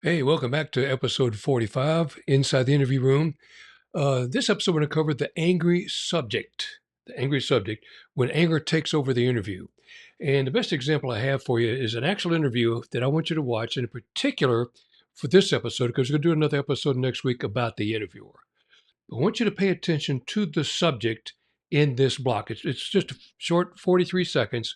Hey, welcome back to episode 45, Inside the Interview Room. This episode, we're going to cover the angry subject. The angry subject, when anger takes over the interview. And the best example I have for you is an actual interview that I want you to watch, and in particular for this episode, because we're going to do another episode next week about the interviewer. I want you to pay attention to the subject in this block. It's just a short 43 seconds,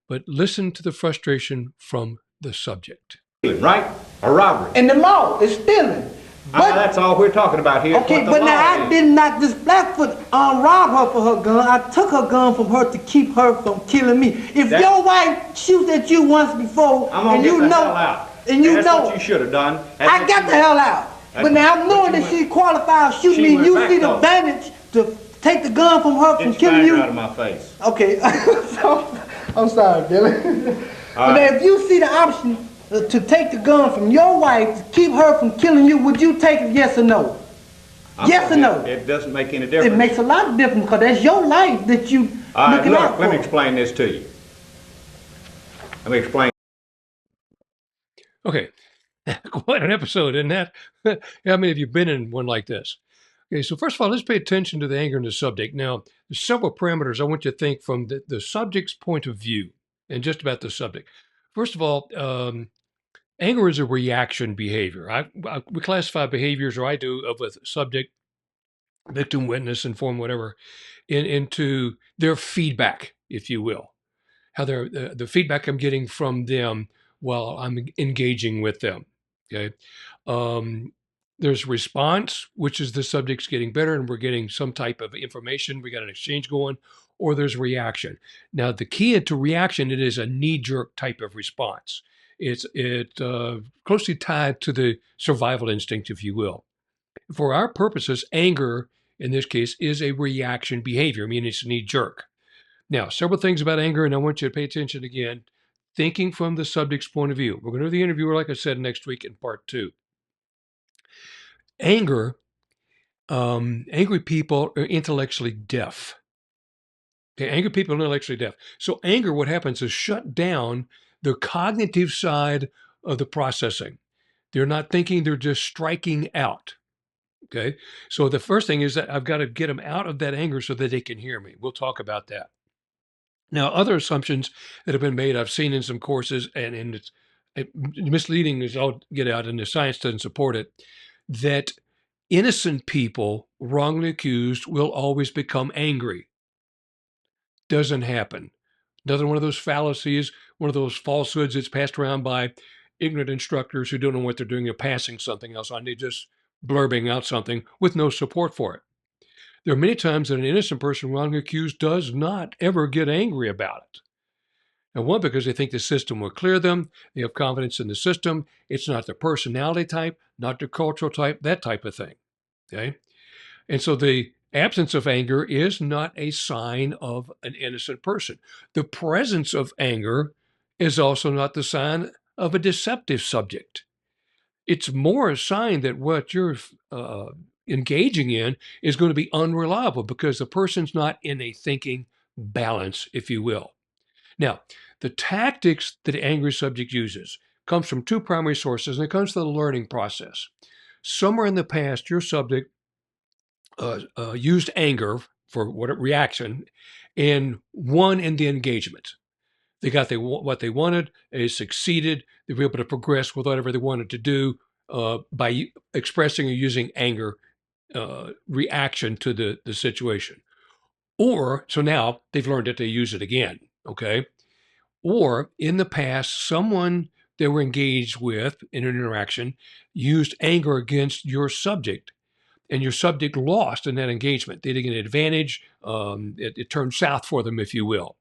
but listen to the frustration from the subject. Right? A robbery. And the law is stealing. But That's all we're talking about here. okay, but now I did not this Blackfoot rob her for her gun. I took her gun from her to keep her from killing me. If your wife shoots at you once before, I'm gonna and you get the know, hell out. and you That's know, what you should have done. I got the hell out. But now I'm knowing that she qualified shooting She me. went You back see the though. advantage to take the gun from her from Get killing your you. out of my face. Okay, so I'm sorry, Billy. But right. now if you see the option to take the gun from your wife to keep her from killing you, would you take it, yes or no? Yes or no? It doesn't make any difference. It makes a lot of difference because that's your life that you All right, looking out look, for. let me explain this to you. Let me explain. Okay, quite an episode, isn't that? How many of you been in one like this? Okay, so first of all, let's pay attention to the anger in the subject. Now, there's several parameters I want you to think from the subject's point of view and just about the subject. First of all, anger is a reaction behavior. We classify behaviors, or I do, of a subject, victim, witness, informed, whatever, into their feedback, if you will. How they're the feedback I'm getting from them while I'm engaging with them. Okay. There's response, which is the subject's getting better and we're getting some type of information. We got an exchange going, or there's reaction. Now, the key to reaction, it is a knee-jerk type of response. It's closely tied to the survival instinct, if you will. For our purposes, anger, in this case, is a reaction behavior, meaning it's knee-jerk. Now, several things about anger, and I want you to pay attention again, thinking from the subject's point of view. We're going to do the interviewer, like I said, next week in part 2. Anger, angry people are intellectually deaf. Okay, angry people are intellectually deaf. So anger, what happens is shut down the cognitive side of the processing. They're not thinking, they're just striking out. Okay, so the first thing is that I've got to get them out of that anger so that they can hear me. We'll talk about that. Now, other assumptions that have been made, I've seen in some courses, and it's misleading as I'll get out, and the science doesn't support it, that innocent people wrongly accused will always become angry. Doesn't happen. Another one of those fallacies, one of those falsehoods that's passed around by ignorant instructors who don't know what they're doing. They're passing something else on. They're just blurbing out something with no support for it. There are many times that an innocent person wrongly accused does not ever get angry about it. And one, because they think the system will clear them. They have confidence in the system. It's not their personality type, not their cultural type, that type of thing. Okay. And so the absence of anger is not a sign of an innocent person. The presence of anger is also not the sign of a deceptive subject. It's more a sign that what you're engaging in is going to be unreliable because the person's not in a thinking balance, if you will. Now, the tactics that the angry subject uses comes from two primary sources, and it comes from the learning process. Somewhere in the past, your subject used anger for what reaction and won in the engagement. They got what they wanted. They succeeded. They were able to progress with whatever they wanted to do by expressing or using anger reaction to the situation. Or, so now they've learned it, they use it again, okay? Or in the past, someone they were engaged with in an interaction used anger against your subject, and your subject lost in that engagement. They didn't get an advantage. It turned south for them, if you will.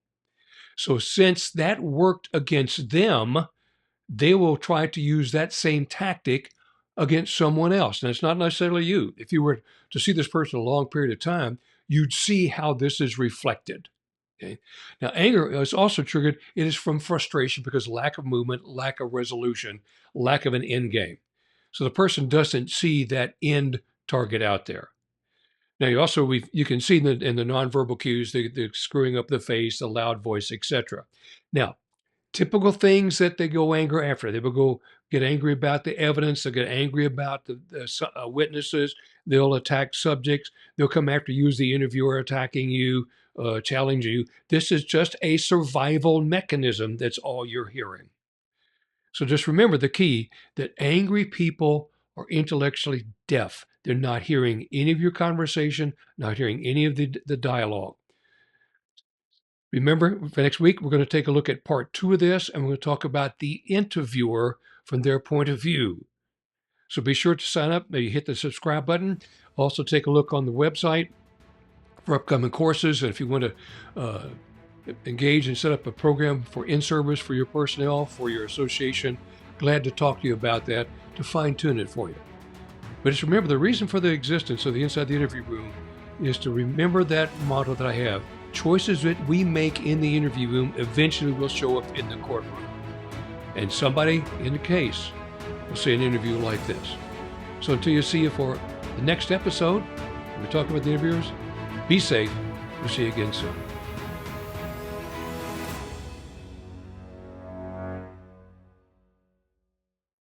So since that worked against them, they will try to use that same tactic against someone else. And it's not necessarily you. If you were to see this person a long period of time, you'd see how this is reflected. Okay. Now, anger is also triggered. It is from frustration because lack of movement, lack of resolution, lack of an end game. So the person doesn't see that end target out there. Now, you can see in the nonverbal cues, the screwing up the face, the loud voice, etc. Now, typical things that they go anger after. They will go get angry about the evidence. They'll get angry about the witnesses. They'll attack subjects. They'll come after you as the interviewer, attacking you, challenging you. This is just a survival mechanism. That's all you're hearing. So just remember the key, that angry people are intellectually deaf. They're not hearing any of your conversation, not hearing any of the dialogue. Remember, for next week, we're going to take a look at part 2 of this, and we're going to talk about the interviewer from their point of view. So be sure to sign up. Maybe hit the subscribe button. Also take a look on the website for upcoming courses. And if you want to engage and set up a program for in-service for your personnel, for your association, glad to talk to you about that, to fine-tune it for you. But just remember, the reason for the existence of the Inside the Interview Room is to remember that motto that I have. Choices that we make in the interview room eventually will show up in the courtroom. And somebody in the case will see an interview like this. So until you see you for the next episode, when we talk about the interviewers, be safe. We'll see you again soon.